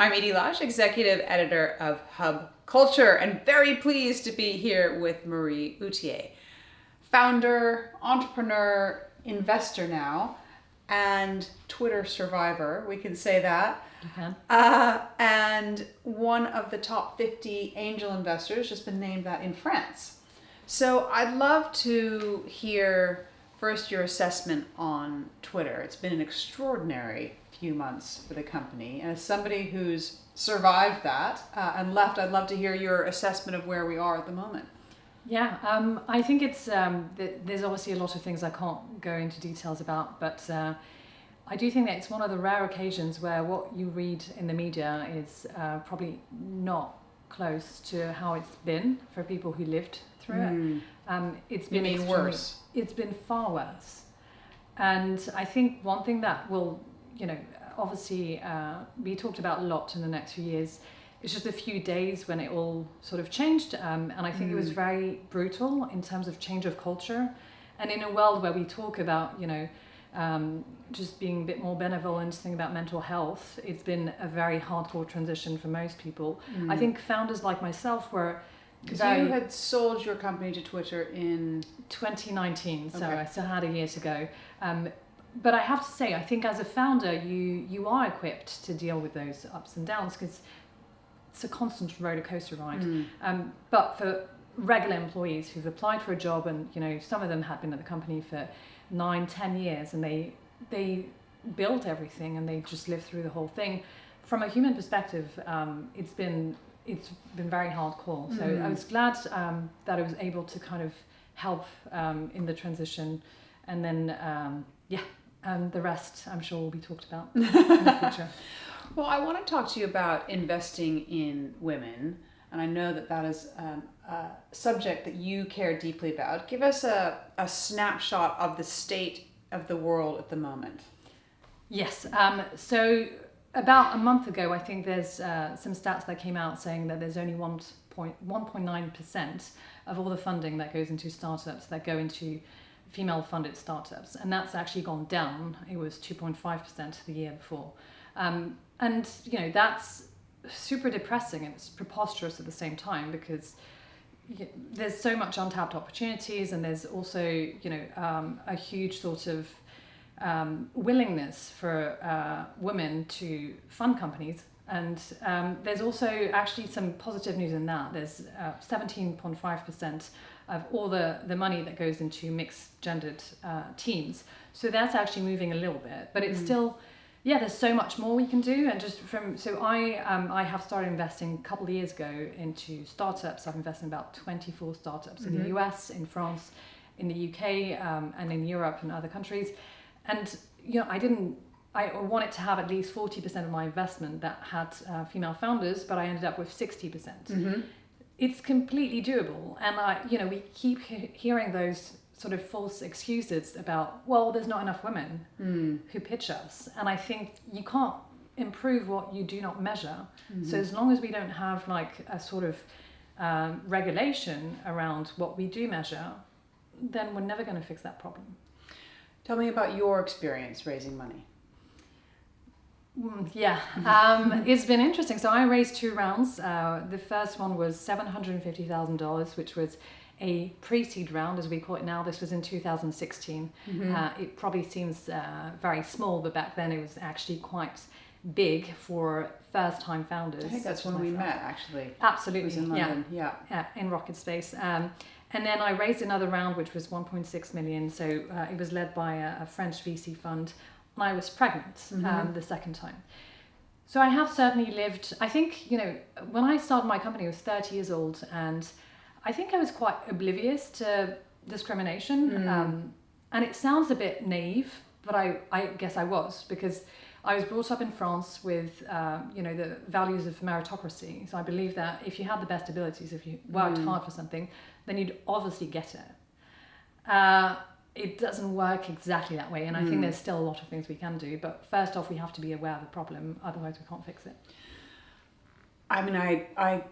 I'm Edie Lash, Executive Editor of Hub Culture, and very pleased to be here with Marie Outtier, founder, entrepreneur, investor now, and Twitter survivor, we can say that. You can. And one of the top 50 angel investors, just been named that in France. So I'd love to hear first your assessment on Twitter. It's been an extraordinary few months for the company. And as somebody who's survived that and left, I'd love to hear your assessment of where we are at the moment. Yeah, I think it's there's obviously a lot of things I can't go into details about, but I do think that it's one of the rare occasions where what you read in the media is probably not close to how it's been for people who lived through it. It's been worse? It's been far worse. And I think one thing that will, obviously be talked about a lot in the next few years, it's just a few days when it all sort of changed. And I think it was very brutal in terms of change of culture. And in a world where we talk about, just being a bit more benevolent, thinking about mental health, it's been a very hardcore transition for most people. I think founders like myself were... Because you had sold your company to Twitter in... 2019, so Okay. I still had a year to go. But I have to say, I think as a founder, you are equipped to deal with those ups and downs because it's a constant roller coaster ride. But for regular employees who've applied for a job and, some of them had been at the company for 9-10 years and they built everything and they just lived through the whole thing. From a human perspective, it's been very hardcore. So I was glad that I was able to kind of help in the transition, and then the rest I'm sure will be talked about in the future. Well, I want to talk to you about investing in women, and I know that is a subject that you care deeply about. Give us a snapshot of the state of the world at the moment. Yes. So about a month ago, I think there's some stats that came out saying that there's only 1.9% of all the funding that goes into startups that go into female-funded startups, and that's actually gone down. It was 2.5% the year before, and that's super depressing and it's preposterous at the same time because there's so much untapped opportunities, and there's also a huge sort of willingness for women to fund companies, and there's also actually some positive news in that. There's 17.5% of all the money that goes into mixed gendered teams, so that's actually moving a little bit, but it's still there's so much more we can do. And I have started investing a couple of years ago into startups. I've invested in about 24 startups in the US, in France, in the UK, and in Europe and other countries. And I wanted to have at least 40% of my investment that had female founders, but I ended up with 60%. It's completely doable. And we keep hearing those sort of false excuses about, well, there's not enough women who pitch us. And I think you can't improve what you do not measure. So as long as we don't have like a sort of regulation around what we do measure, then we're never going to fix that problem. Tell me about your experience raising money. It's been interesting. So I raised 2 rounds. The first one was $750,000, which was a pre-seed round, as we call it now. This was in 2016. It probably seems very small, but back then it was actually quite big for first-time founders. I think that's when we met, actually. Absolutely, it was in London. In Rocket Space. And then I raised another round, which was 1.6 million. So it was led by a French VC fund. And I was pregnant the second time. So I have certainly lived, I think, when I started my company, I was 30 years old, and I think I was quite oblivious to discrimination. And it sounds a bit naive, but I guess I was, because I was brought up in France with, the values of meritocracy. So I believe that if you had the best abilities, if you worked hard for something, then you'd obviously get it. It doesn't work exactly that way, and I think there's still a lot of things we can do. But first off, we have to be aware of the problem, otherwise we can't fix it. I mean, I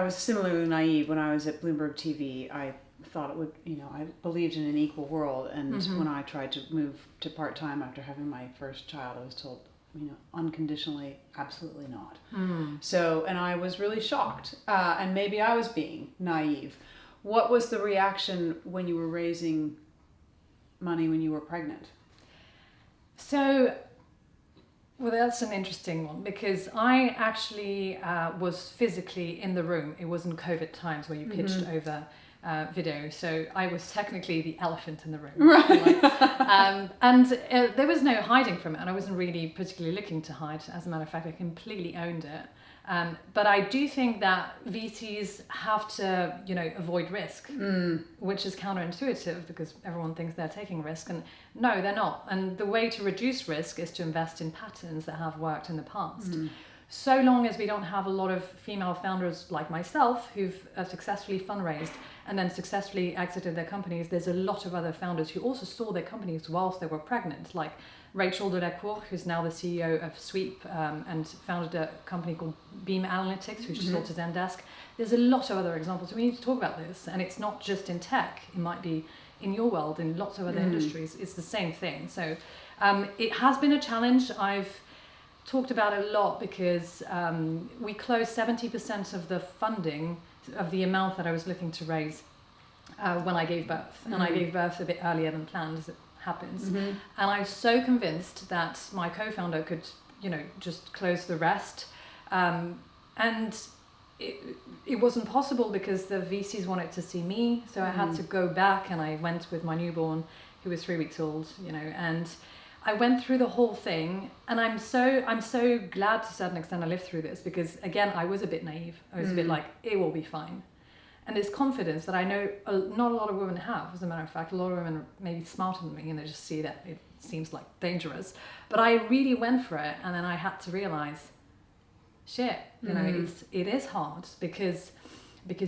was similarly naive when I was at Bloomberg TV. I thought it would, I believed in an equal world, and when I tried to move to part-time after having my first child, I was told unconditionally, absolutely not. So, and I was really shocked, and maybe I was being naive. What was the reaction when you were raising money when you were pregnant? So, well, that's an interesting one because I actually was physically in the room. It wasn't COVID times where you pitched over video, so I was technically the elephant in the room. Right. And there was no hiding from it, and I wasn't really particularly looking to hide. As a matter of fact, I completely owned it. But I do think that VCs have to, avoid risk, which is counterintuitive because everyone thinks they're taking risk, and no, they're not. And the way to reduce risk is to invest in patterns that have worked in the past. So long as we don't have a lot of female founders like myself who've successfully fundraised and then successfully exited their companies, there's a lot of other founders who also saw their companies whilst they were pregnant, like Rachel Delecourt, who's now the CEO of Sweep and founded a company called Beam Analytics, which is sold to Zendesk. There's a lot of other examples. We need to talk about this, and it's not just in tech. It might be in your world, in lots of other industries. It's the same thing. So it has been a challenge. I've talked about it a lot because we closed 70% of the funding of the amount that I was looking to raise when I gave birth. And I gave birth a bit earlier than planned, as it happens. And I was so convinced that my co-founder could, just close the rest. And it wasn't possible because the VCs wanted to see me. So I had to go back, and I went with my newborn, who was 3 weeks old, and I went through the whole thing, and I'm so glad to a certain extent I lived through this because, again, I was a bit naive. I was a bit like, it will be fine. And this confidence that I know not a lot of women have, as a matter of fact. A lot of women are maybe smarter than me and they just see that it seems like dangerous. But I really went for it, and then I had to realize, shit, it is hard because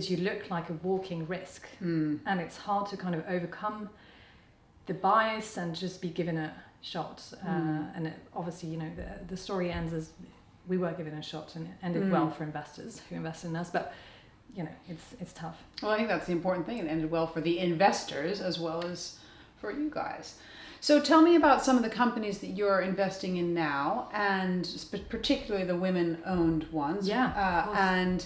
you look like a walking risk. And it's hard to kind of overcome the bias and just be given a shot. And it, obviously, the story ends as we were given a shot, and it ended well for investors who invested in us. But it's tough. Well, I think that's the important thing. It ended well for the investors as well as for you guys. So tell me about some of the companies that you're investing in now, and particularly the women-owned ones. And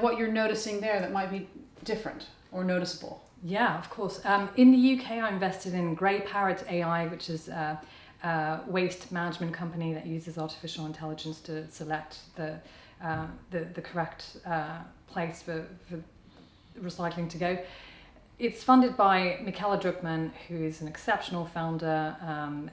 what you're noticing there that might be different or noticeable. Yeah, of course. In the UK, I invested in Grey Parrot AI, which is a waste management company that uses artificial intelligence to select the correct place for recycling to go. It's funded by Michaela Druckmann, who is an exceptional founder,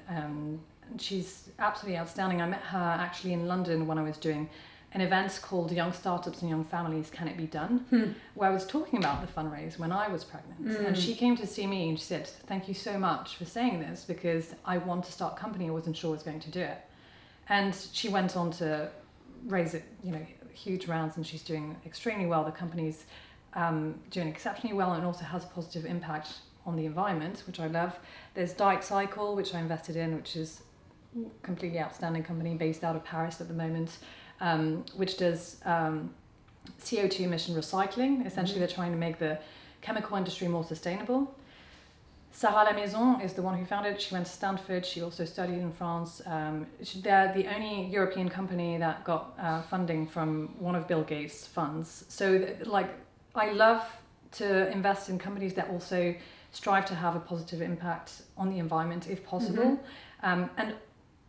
and she's absolutely outstanding. I met her actually in London when I was doing an event called Young Startups and Young Families, Can It Be Done? Where I was talking about the fundraise when I was pregnant. And she came to see me and she said, thank you so much for saying this because I want to start a company. I wasn't sure I was going to do it. And she went on to raise it, huge rounds, and she's doing extremely well. The company's doing exceptionally well and also has a positive impact on the environment, which I love. There's Dyke Cycle, which I invested in, which is a completely outstanding company based out of Paris at the moment, which does CO2 emission recycling. Essentially, they're trying to make the chemical industry more sustainable. Sarah Lamaison is the one who founded it. She went to Stanford. She also studied in France. They're the only European company that got funding from one of Bill Gates' funds. So, I love to invest in companies that also strive to have a positive impact on the environment, if possible. And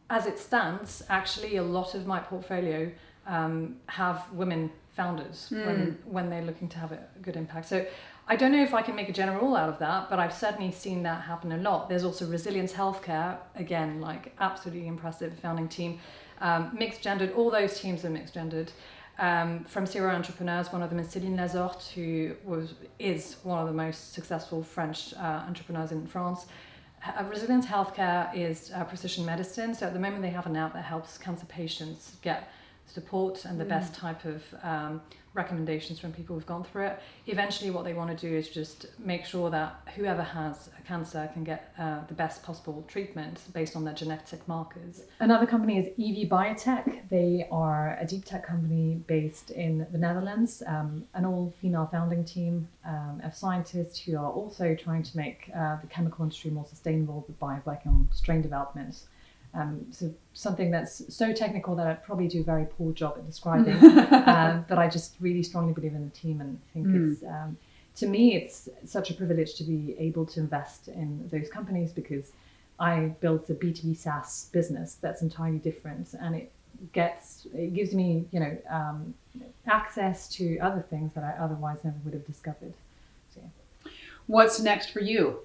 as it stands, actually, a lot of my portfolio have women founders when they're looking to have a good impact. So I don't know if I can make a general rule out of that, but I've certainly seen that happen a lot. There's also Resilience Healthcare, again, absolutely impressive founding team. Mixed gendered, all those teams are mixed gendered. From serial entrepreneurs, one of them is Céline Lazorte, who is one of the most successful French entrepreneurs in France. Resilience Healthcare is precision medicine. So at the moment they have an app that helps cancer patients get support and the best type of recommendations from people who've gone through it. Eventually what they want to do is just make sure that whoever has a cancer can get the best possible treatment based on their genetic markers. Another company is EV Biotech. They are a deep tech company based in the Netherlands, an all-female founding team of scientists who are also trying to make the chemical industry more sustainable by working on strain development So something that's so technical that I'd probably do a very poor job at describing. But I just really strongly believe in the team and think it's, to me, it's such a privilege to be able to invest in those companies because I built a B2B SaaS business that's entirely different, and it gives me, access to other things that I otherwise never would have discovered. So, yeah. What's next for you?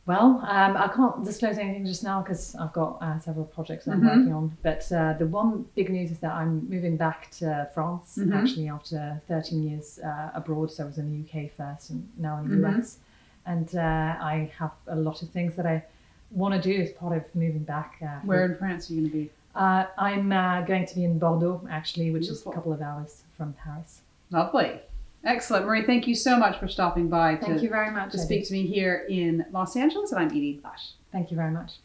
Well, I can't disclose anything just now because I've got several projects that I'm working on. But the one big news is that I'm moving back to France, actually, after 13 years abroad. So I was in the UK first and now in the US. And I have a lot of things that I want to do as part of moving back. Where in France are you going to be? I'm going to be in Bordeaux, actually, which Beautiful. is a couple of hours from Paris. Lovely. Excellent. Marie, thank you so much for stopping by Thank you very much, to speak to me here in Los Angeles. And I'm Edie Bush. Thank you very much.